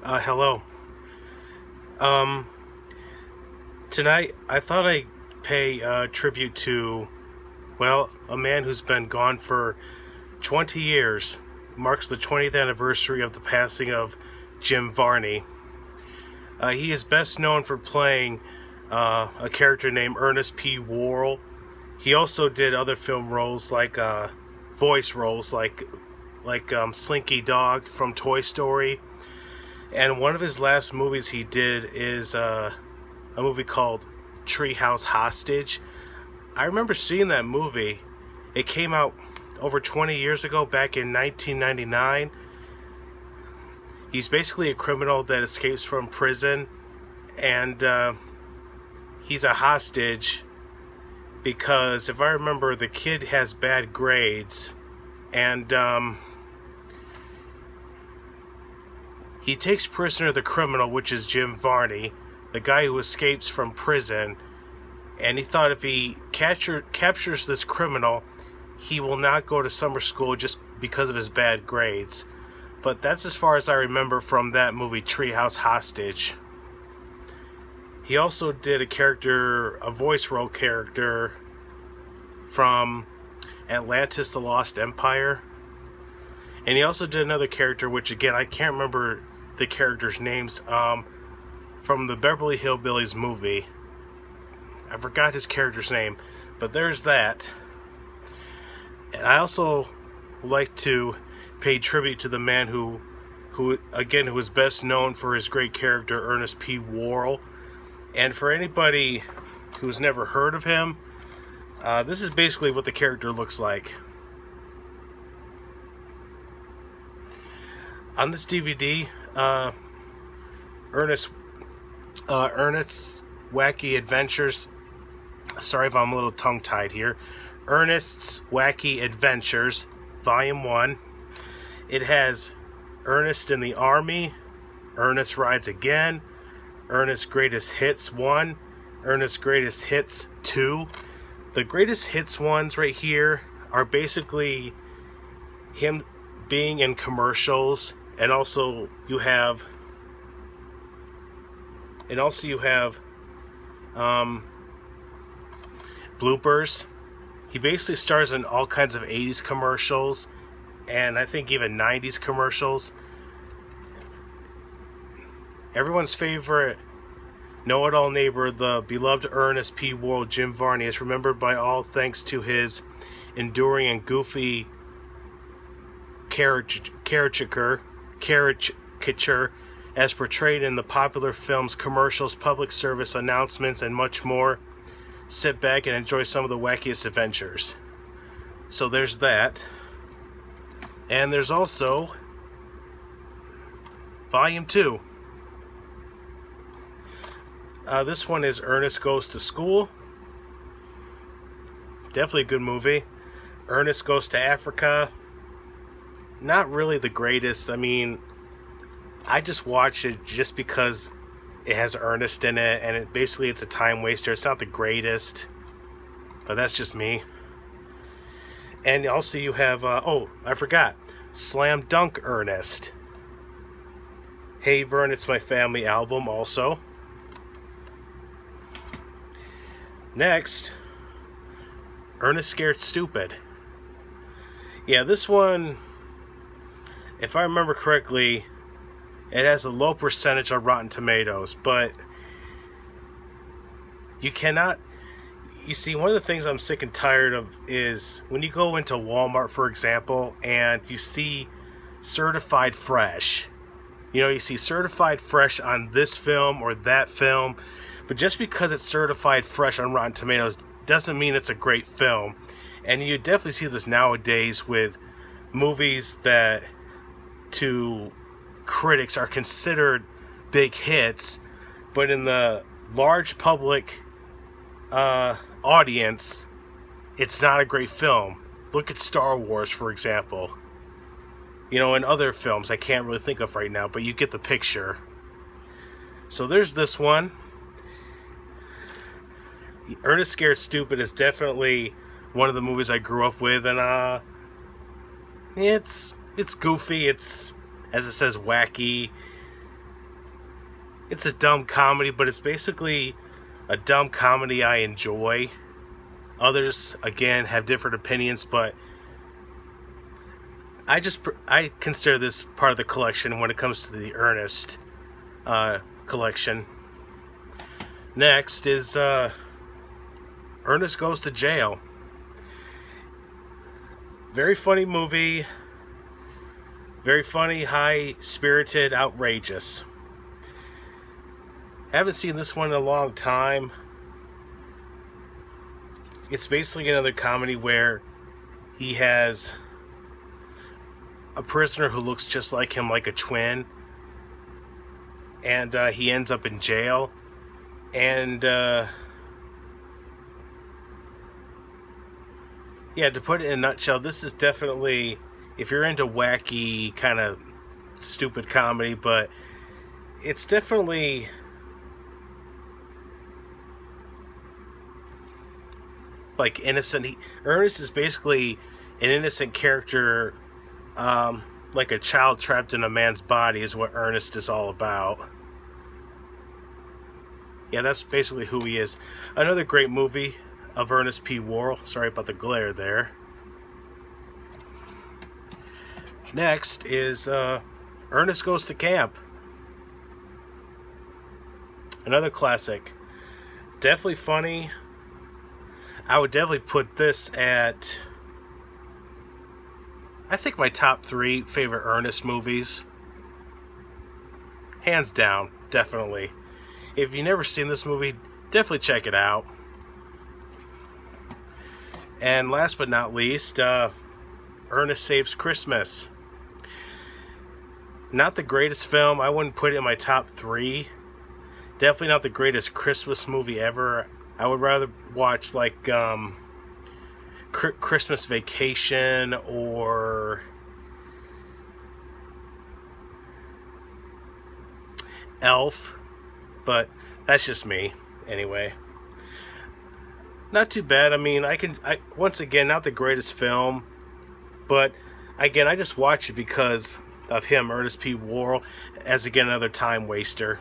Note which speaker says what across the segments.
Speaker 1: Hello. Um, Tonight I thought I'd pay tribute to, well, a man who's been gone for 20 years. Marks the 20th anniversary of the passing of Jim Varney. He is best known for playing a character named Ernest P. Worrell. He also did other film roles like voice roles like Slinky Dog from Toy Story. And one of his last movies he did is a movie called Treehouse Hostage. I remember seeing that movie. It came out over 20 years ago, back in 1999. He's basically a criminal that escapes from prison, and he's a hostage because, if I remember, the kid has bad grades, and he takes prisoner the criminal, which is Jim Varney, the guy who escapes from prison, and he thought if he captures this criminal, he will not go to summer school just because of his bad grades. But that's as far as I remember from that movie, Treehouse Hostage. He also did a voice role character from Atlantis: The Lost Empire. And he also did another character, which again, I can't remember the characters' names, from the Beverly Hillbillies movie. I forgot his character's name, but there's that. And I also like to pay tribute to the man who is best known for his great character, Ernest P. Worrell. And for anybody who's never heard of him, this is basically what the character looks like. On this DVD, Ernest's Wacky Adventures. Sorry if I'm a little tongue-tied here. Ernest's Wacky Adventures, Volume 1. It has Ernest in the Army, Ernest Rides Again, Ernest's Greatest Hits 1, Ernest's Greatest Hits 2. The Greatest Hits ones right here are basically him being in commercials, and also you have bloopers. He basically stars in all kinds of 80s commercials, and I think even 90s commercials. Everyone's favorite know-it-all neighbor, the beloved Ernest P. Worrell, Jim Varney, is remembered by all thanks to his enduring and goofy caricature as portrayed in the popular films, commercials, public service announcements, and much more. Sit back and enjoy some of the wackiest adventures. So there's that. And there's also Volume 2. This one is Ernest Goes to School. Definitely a good movie. Ernest Goes to Africa. Not really the greatest. I mean, I just watched it just because it has Ernest in it, and it's a time waster. It's not the greatest, but that's just me. And also you have, I forgot, Slam Dunk Ernest. Hey Vern, It's My Family album also. Next, Ernest Scared Stupid. Yeah, this one, if I remember correctly, it has a low percentage on Rotten Tomatoes, but you see, one of the things I'm sick and tired of is when you go into Walmart, for example, and you see certified fresh. You see certified fresh on this film or that film, but just because it's certified fresh on Rotten Tomatoes doesn't mean it's a great film. And you definitely see this nowadays with movies that to critics are considered big hits, but in the large public audience, it's not a great film. Look at Star Wars, for example. And other films I can't really think of right now, but you get the picture. So there's this one. Ernest Scared Stupid is definitely one of the movies I grew up with, and it's goofy, it's, as it says, wacky. it's a dumb comedy, but it's basically a dumb comedy I enjoy. Others, again, have different opinions, but I consider this part of the collection when it comes to the Ernest collection. Next is Ernest Goes to Jail. Very funny movie. Very funny, high-spirited, outrageous. Haven't seen this one in a long time. It's basically another comedy where he has a prisoner who looks just like him, like a twin, and he ends up in jail. And yeah, to put it in a nutshell, this is definitely, if you're into wacky kind of stupid comedy, but it's definitely like innocent. Ernest is basically an innocent character, like a child trapped in a man's body is what Ernest is all about. Yeah, that's basically who he is. Another great movie of Ernest P. Worrell. Sorry about the glare there. Next is Ernest Goes to Camp. Another classic. Definitely funny. I would definitely put this at, I think, my top 3 favorite Ernest movies. Hands down, definitely. If you've never seen this movie, definitely check it out. And last but not least, Ernest Saves Christmas. Not the greatest film. I wouldn't put it in my top 3. Definitely not the greatest Christmas movie ever. I would rather watch like Christmas Vacation or Elf, but that's just me anyway. Not too bad. I mean, once again, not the greatest film, but again, I just watch it because of him, Ernest P. Worrell, as again another time waster.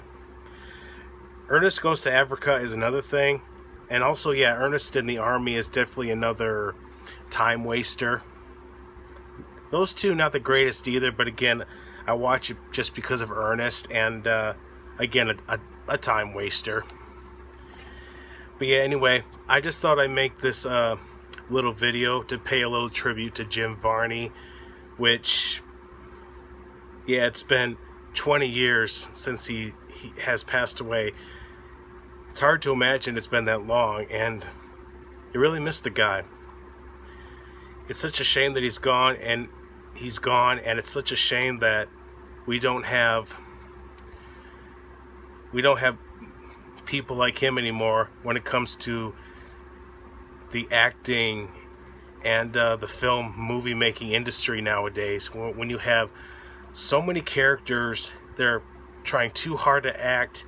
Speaker 1: Ernest Goes to Africa is another thing, and also, yeah, Ernest in the Army is definitely another time waster. Those two, not the greatest either, but again, I watch it just because of Ernest, and again, a time waster. But yeah, anyway, I just thought I'd make this little video to pay a little tribute to Jim Varney, which, yeah, it's been 20 years since he has passed away. It's hard to imagine it's been that long, and you really miss the guy. It's such a shame that he's gone, and it's such a shame that we don't have people like him anymore when it comes to the acting and the film movie making industry nowadays. When you have so many characters, they're trying too hard to act,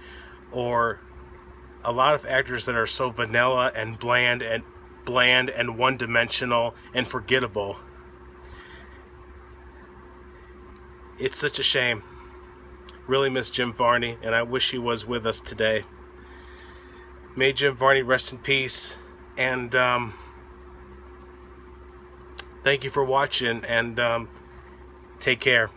Speaker 1: or a lot of actors that are so vanilla and bland and one-dimensional and forgettable. It's such a shame. Really miss Jim Varney, and I wish he was with us today. May Jim Varney rest in peace, and thank you for watching, and take care.